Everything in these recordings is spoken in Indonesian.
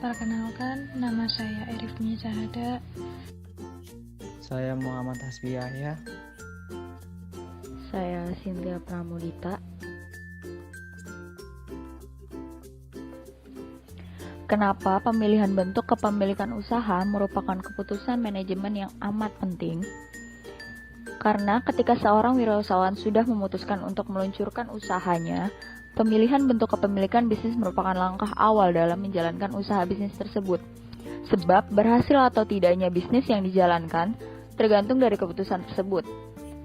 Perkenalkan, nama saya Erifni Cahada. Saya Muhammad Hasbi Yahya. Saya Cynthia Pramudita. Kenapa pemilihan bentuk kepemilikan usaha merupakan keputusan manajemen yang amat penting? Karena ketika seorang wirausahawan sudah memutuskan untuk meluncurkan usahanya, pemilihan bentuk kepemilikan bisnis merupakan langkah awal dalam menjalankan usaha bisnis tersebut. Sebab berhasil atau tidaknya bisnis yang dijalankan tergantung dari keputusan tersebut.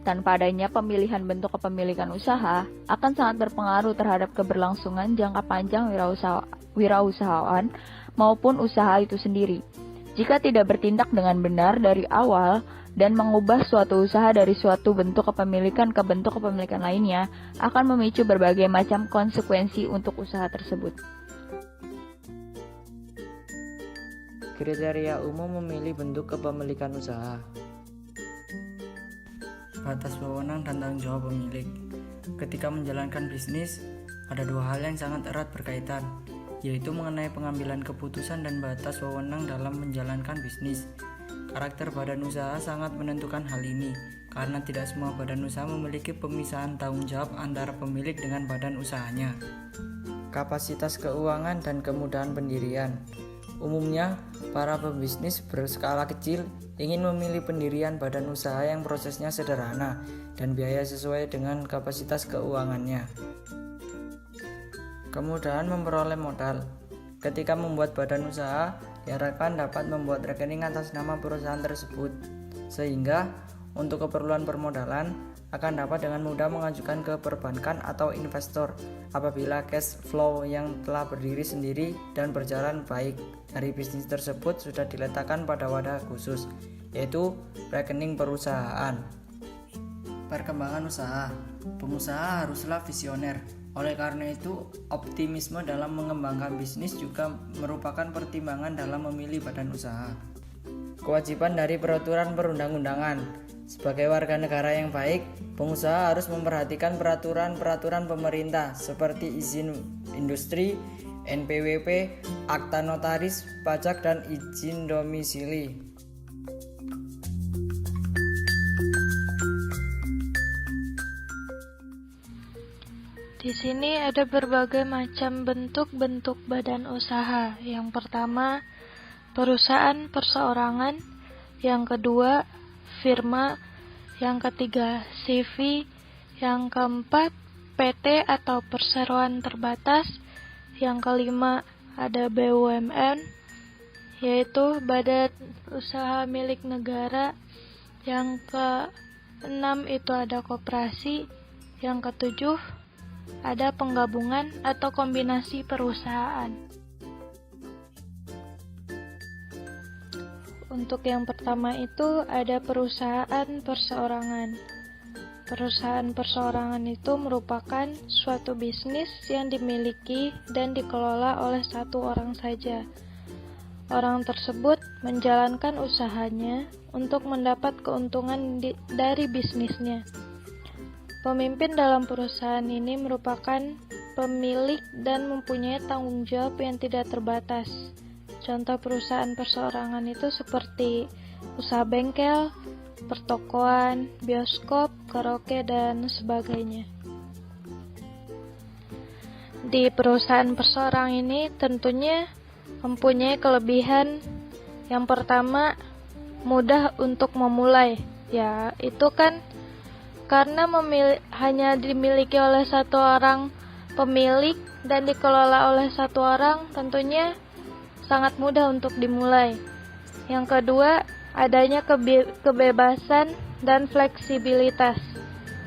Tanpa adanya pemilihan bentuk kepemilikan usaha akan sangat berpengaruh terhadap keberlangsungan jangka panjang wirausahawan maupun usaha itu sendiri. Jika tidak bertindak dengan benar dari awal dan mengubah suatu usaha dari suatu bentuk kepemilikan ke bentuk kepemilikan lainnya, akan memicu berbagai macam konsekuensi untuk usaha tersebut. Kriteria umum memilih bentuk kepemilikan usaha. Batas wewenang dan tanggung jawab pemilik. Ketika menjalankan bisnis, ada dua hal yang sangat erat berkaitan, yaitu mengenai pengambilan keputusan dan batas wewenang dalam menjalankan bisnis. Karakter badan usaha sangat menentukan hal ini, karena tidak semua badan usaha memiliki pemisahan tanggung jawab antara pemilik dengan badan usahanya. Kapasitas keuangan dan kemudahan pendirian. Umumnya, para pebisnis berskala kecil ingin memilih pendirian badan usaha yang prosesnya sederhana dan biaya sesuai dengan kapasitas keuangannya. Kemudahan memperoleh modal. Ketika membuat badan usaha, diharapkan dapat membuat rekening atas nama perusahaan tersebut, sehingga untuk keperluan permodalan akan dapat dengan mudah mengajukan ke perbankan atau investor apabila cash flow yang telah berdiri sendiri dan berjalan baik dari bisnis tersebut sudah diletakkan pada wadah khusus, yaitu rekening perusahaan. Perkembangan usaha. Pengusaha haruslah visioner. Oleh karena itu, optimisme dalam mengembangkan bisnis juga merupakan pertimbangan dalam memilih badan usaha. Kewajiban dari peraturan perundang-undangan. Sebagai warga negara yang baik, pengusaha harus memperhatikan peraturan-peraturan pemerintah seperti izin industri, NPWP, akta notaris, pajak, dan izin domisili. Di sini ada berbagai macam bentuk-bentuk badan usaha. Yang pertama, perusahaan perseorangan. Yang kedua, firma. Yang ketiga, CV. Yang keempat, PT atau perseroan terbatas. Yang kelima, ada BUMN, yaitu badan usaha milik negara. Yang keenam itu ada koperasi. Yang ketujuh, ada penggabungan atau kombinasi perusahaan. Untuk yang pertama itu ada perusahaan perseorangan. Perusahaan perseorangan itu merupakan suatu bisnis yang dimiliki dan dikelola oleh satu orang saja. Orang tersebut menjalankan usahanya untuk mendapat keuntungan dari bisnisnya. Pemimpin dalam perusahaan ini merupakan pemilik dan mempunyai tanggung jawab yang tidak terbatas. Contoh perusahaan perseorangan itu seperti usaha bengkel, pertokoan, bioskop, karaoke, dan sebagainya. Di perusahaan perseorangan ini tentunya mempunyai kelebihan. Yang pertama, mudah untuk memulai. Ya, itu kan karena hanya dimiliki oleh satu orang pemilik dan dikelola oleh satu orang, tentunya sangat mudah untuk dimulai. Yang kedua, adanya kebebasan dan fleksibilitas.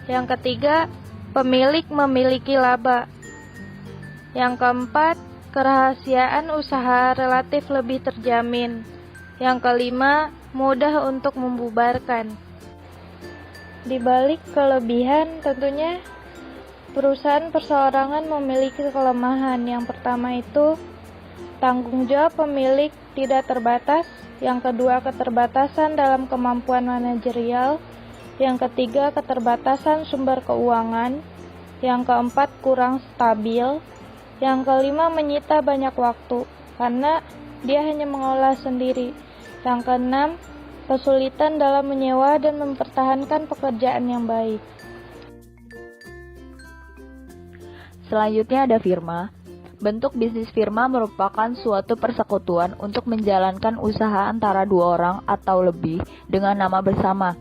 Yang ketiga, pemilik memiliki laba. Yang keempat, kerahasiaan usaha relatif lebih terjamin. Yang kelima, mudah untuk membubarkan. Di balik kelebihan, tentunya perusahaan perseorangan memiliki kelemahan. Yang pertama itu tanggung jawab pemilik tidak terbatas. Yang kedua, keterbatasan dalam kemampuan manajerial. Yang ketiga, keterbatasan sumber keuangan. Yang keempat, kurang stabil. Yang kelima, menyita banyak waktu karena dia hanya mengolah sendiri. Yang keenam, kesulitan dalam menyewa dan mempertahankan pekerjaan yang baik. Selanjutnya ada firma. Bentuk bisnis firma merupakan suatu persekutuan untuk menjalankan usaha antara dua orang atau lebih dengan nama bersama.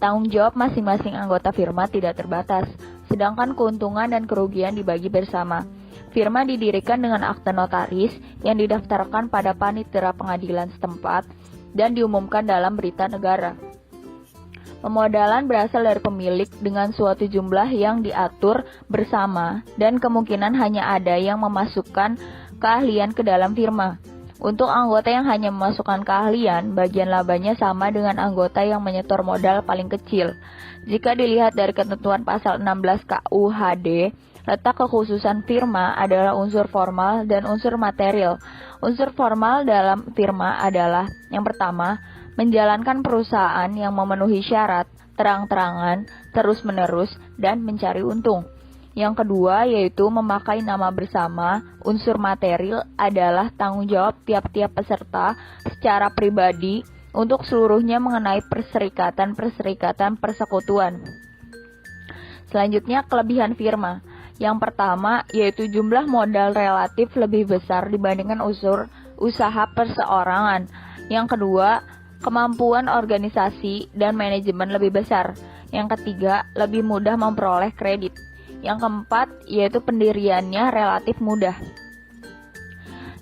Tanggung jawab masing-masing anggota firma tidak terbatas, sedangkan keuntungan dan kerugian dibagi bersama. Firma didirikan dengan akte notaris yang didaftarkan pada panitera pengadilan setempat dan diumumkan dalam berita negara. Pemodalan berasal dari pemilik dengan suatu jumlah yang diatur bersama dan kemungkinan hanya ada yang memasukkan keahlian ke dalam firma. Untuk anggota yang hanya memasukkan keahlian, bagian labanya sama dengan anggota yang menyetor modal paling kecil. Jika dilihat dari ketentuan pasal 16 KUHD, letak kekhususan firma adalah unsur formal dan unsur material. Unsur formal dalam firma adalah yang pertama, menjalankan perusahaan yang memenuhi syarat, terang-terangan, terus-menerus, dan mencari untung. Yang kedua yaitu memakai nama bersama. Unsur material adalah tanggung jawab tiap-tiap peserta secara pribadi untuk seluruhnya mengenai perserikatan persekutuan. Selanjutnya kelebihan firma. Yang pertama yaitu jumlah modal relatif lebih besar dibandingkan usaha perseorangan. Yang kedua, kemampuan organisasi dan manajemen lebih besar. Yang ketiga, lebih mudah memperoleh kredit. Yang keempat, yaitu pendiriannya relatif mudah.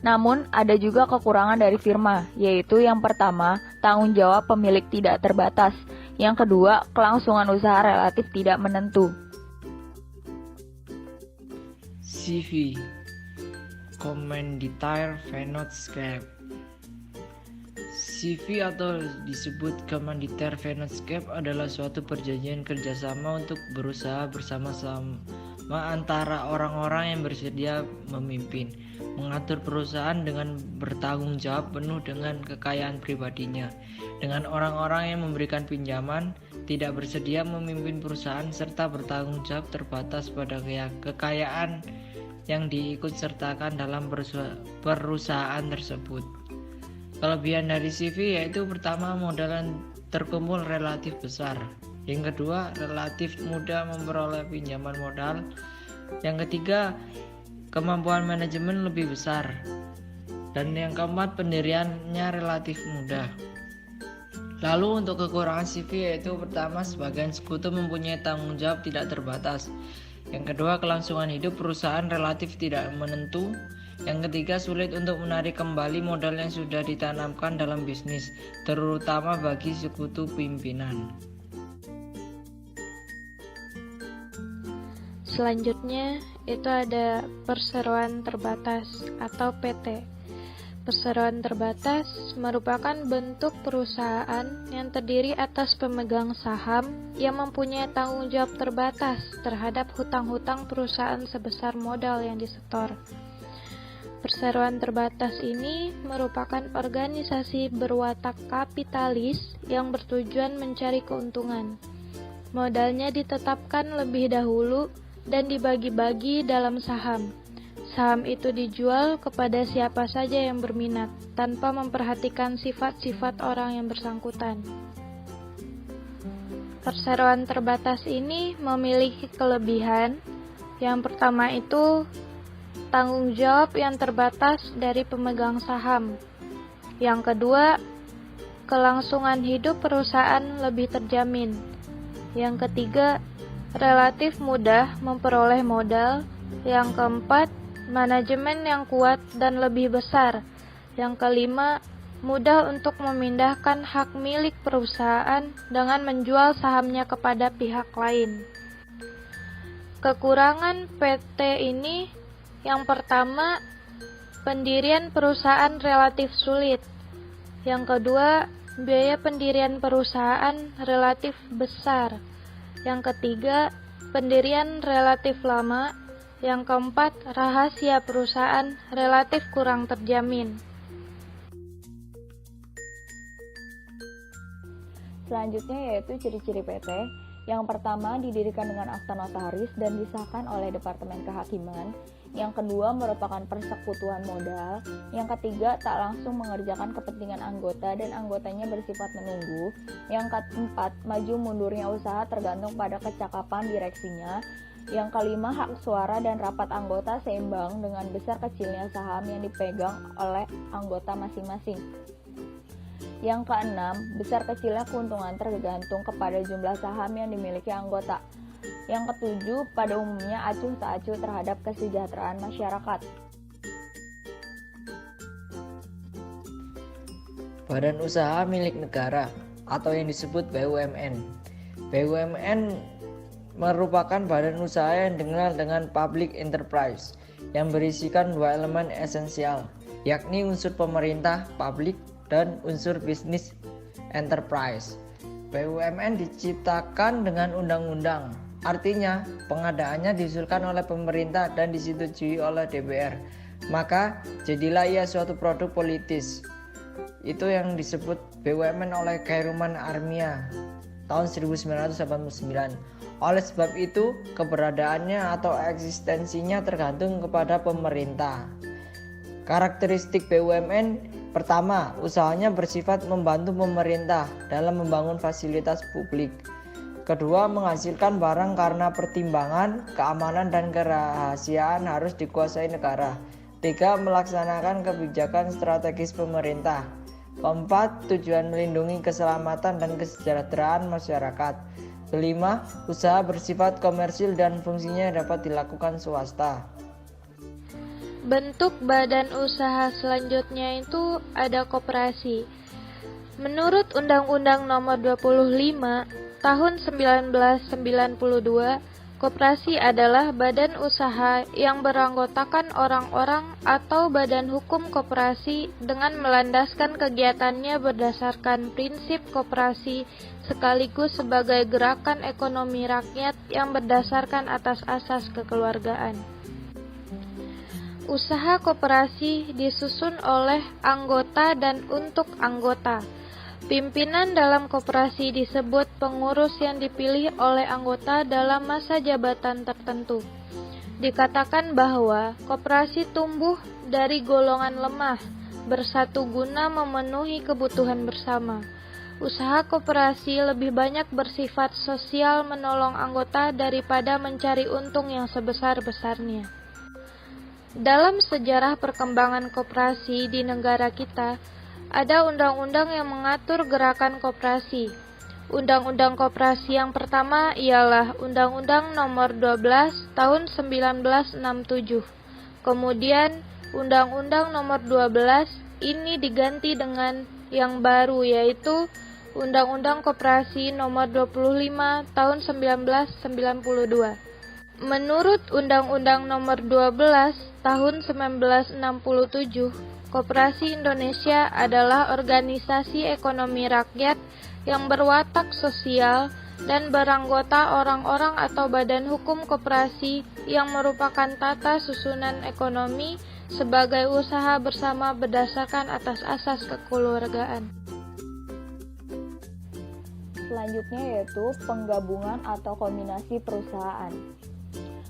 Namun, ada juga kekurangan dari firma, yaitu yang pertama, tanggung jawab pemilik tidak terbatas. Yang kedua, kelangsungan usaha relatif tidak menentu. CV Commanditaire Vennootschap. CV atau disebut Commanditaire Vennootschap adalah suatu perjanjian kerjasama untuk berusaha bersama-sama antara orang-orang yang bersedia memimpin, mengatur perusahaan dengan bertanggung jawab penuh dengan kekayaan pribadinya, dengan orang-orang yang memberikan pinjaman, tidak bersedia memimpin perusahaan, serta bertanggung jawab terbatas pada kekayaan yang diikutsertakan dalam perusahaan tersebut. Kelebihan dari CV yaitu pertama, modal terkumpul relatif besar. Yang kedua, relatif mudah memperoleh pinjaman modal. Yang ketiga, kemampuan manajemen lebih besar. Dan yang keempat, pendiriannya relatif mudah. Lalu untuk kekurangan CV yaitu pertama, sebagian sekutu mempunyai tanggung jawab tidak terbatas. Yang kedua, kelangsungan hidup perusahaan relatif tidak menentu. Yang ketiga, sulit untuk menarik kembali modal yang sudah ditanamkan dalam bisnis, terutama bagi sekutu pimpinan. Selanjutnya, itu ada perseroan terbatas atau PT. Perseroan terbatas merupakan bentuk perusahaan yang terdiri atas pemegang saham yang mempunyai tanggung jawab terbatas terhadap hutang-hutang perusahaan sebesar modal yang disetor. Perseroan terbatas ini merupakan organisasi berwatak kapitalis yang bertujuan mencari keuntungan. Modalnya ditetapkan lebih dahulu dan dibagi-bagi dalam saham. Saham itu dijual kepada siapa saja yang berminat, tanpa memperhatikan sifat-sifat orang yang bersangkutan. Perseroan terbatas ini memiliki kelebihan. Yang pertama itu tanggung jawab yang terbatas dari pemegang saham. Yang kedua, kelangsungan hidup perusahaan lebih terjamin. Yang ketiga, relatif mudah memperoleh modal. Yang keempat, manajemen yang kuat dan lebih besar. Yang kelima, mudah untuk memindahkan hak milik perusahaan dengan menjual sahamnya kepada pihak lain. Kekurangan PT ini yang pertama, pendirian perusahaan relatif sulit. Yang kedua, biaya pendirian perusahaan relatif besar. Yang ketiga, pendirian relatif lama. Yang keempat, rahasia perusahaan relatif kurang terjamin. Selanjutnya yaitu ciri-ciri PT. Yang pertama, didirikan dengan akta notaris dan disahkan oleh Departemen Kehakiman. Yang kedua merupakan persekutuan modal. Yang ketiga tak langsung mengerjakan kepentingan anggota dan anggotanya bersifat menunggu. Yang keempat maju mundurnya usaha tergantung pada kecakapan direksinya. Yang kelima hak suara dan rapat anggota seimbang dengan besar kecilnya saham yang dipegang oleh anggota masing-masing. Yang keenam, besar kecilnya keuntungan tergantung kepada jumlah saham yang dimiliki anggota. Yang ketujuh, pada umumnya acuh tak acuh terhadap kesejahteraan masyarakat. Badan usaha milik negara atau yang disebut BUMN. BUMN merupakan badan usaha yang dikenal dengan public enterprise yang berisikan dua elemen esensial, yakni unsur pemerintah publik dan unsur bisnis enterprise. BUMN diciptakan dengan undang-undang, artinya pengadaannya diusulkan oleh pemerintah dan disetujui oleh DPR. Maka jadilah ia suatu produk politis. Itu yang disebut BUMN oleh Khairman Armia tahun 1989. Oleh sebab itu, keberadaannya atau eksistensinya tergantung kepada pemerintah. Karakteristik BUMN: pertama, usahanya bersifat membantu pemerintah dalam membangun fasilitas publik. Kedua, menghasilkan barang karena pertimbangan keamanan dan kerahasiaan harus dikuasai negara. Tiga, melaksanakan kebijakan strategis pemerintah. Keempat, tujuan melindungi keselamatan dan kesejahteraan masyarakat. Kelima, usaha bersifat komersil dan fungsinya dapat dilakukan swasta. Bentuk badan usaha selanjutnya itu ada koperasi. Menurut Undang-Undang Nomor 25 Tahun 1992, koperasi adalah badan usaha yang beranggotakan orang-orang atau badan hukum koperasi dengan melandaskan kegiatannya berdasarkan prinsip koperasi sekaligus sebagai gerakan ekonomi rakyat yang berdasarkan atas asas kekeluargaan. Usaha koperasi disusun oleh anggota dan untuk anggota. Pimpinan dalam koperasi disebut pengurus yang dipilih oleh anggota dalam masa jabatan tertentu. Dikatakan bahwa koperasi tumbuh dari golongan lemah, bersatu guna memenuhi kebutuhan bersama. Usaha koperasi lebih banyak bersifat sosial, menolong anggota daripada mencari untung yang sebesar-besarnya. Dalam sejarah perkembangan koperasi di negara kita, ada undang-undang yang mengatur gerakan koperasi. Undang-undang koperasi yang pertama ialah Undang-Undang Nomor 12 Tahun 1967. Kemudian Undang-Undang Nomor 12 ini diganti dengan yang baru, yaitu Undang-Undang Koperasi Nomor 25 Tahun 1992. Menurut Undang-Undang Nomor 12 Tahun 1967, Koperasi Indonesia adalah organisasi ekonomi rakyat yang berwatak sosial dan beranggota orang-orang atau badan hukum koperasi yang merupakan tata susunan ekonomi sebagai usaha bersama berdasarkan atas asas kekeluargaan. Selanjutnya yaitu penggabungan atau kombinasi perusahaan.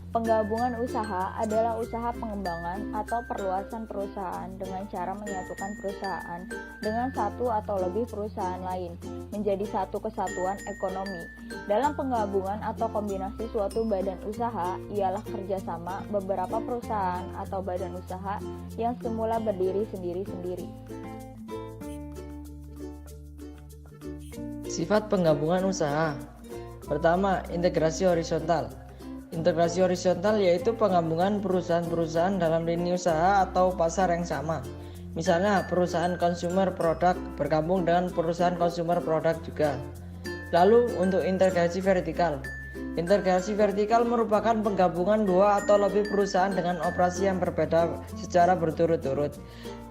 Penggabungan usaha adalah usaha pengembangan atau perluasan perusahaan dengan cara menyatukan perusahaan dengan satu atau lebih perusahaan lain menjadi satu kesatuan ekonomi. Dalam penggabungan atau kombinasi suatu badan usaha ialah kerjasama beberapa perusahaan atau badan usaha yang semula berdiri sendiri-sendiri. Sifat penggabungan usaha. Pertama, integrasi horizontal. Integrasi horizontal yaitu penggabungan perusahaan-perusahaan dalam lini usaha atau pasar yang sama. Misalnya, perusahaan consumer product bergabung dengan perusahaan consumer product juga. Lalu, untuk integrasi vertikal. Integrasi vertikal merupakan penggabungan dua atau lebih perusahaan dengan operasi yang berbeda secara berturut-turut.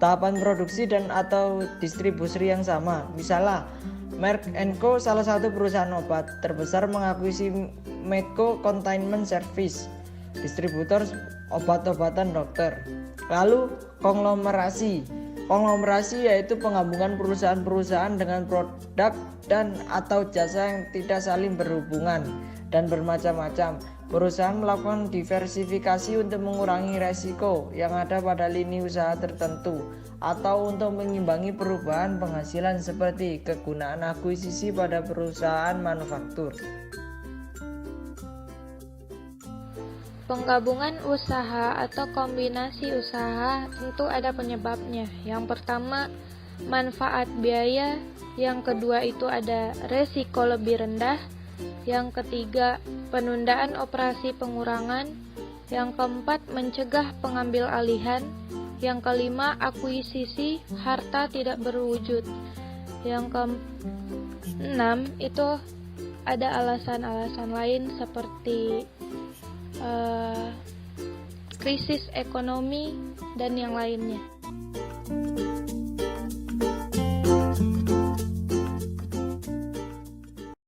Tahapan produksi dan atau distribusi yang sama. Misalnya, Merck & Co salah satu perusahaan obat terbesar mengakuisisi Medco Containment Service, distributor obat-obatan dokter. Lalu konglomerasi. Konglomerasi yaitu penggabungan perusahaan-perusahaan dengan produk dan atau jasa yang tidak saling berhubungan dan bermacam-macam. Perusahaan melakukan diversifikasi untuk mengurangi resiko yang ada pada lini usaha tertentu atau untuk mengimbangi perubahan penghasilan seperti kegunaan akuisisi pada perusahaan manufaktur. Penggabungan usaha atau kombinasi usaha tentu ada penyebabnya. Yang pertama, manfaat biaya. Yang kedua itu ada resiko lebih rendah. Yang ketiga, penundaan operasi pengurangan. Yang keempat, mencegah pengambil alihan. Yang kelima, akuisisi harta tidak berwujud. Yang keenam, itu ada alasan-alasan lain seperti krisis ekonomi dan yang lainnya.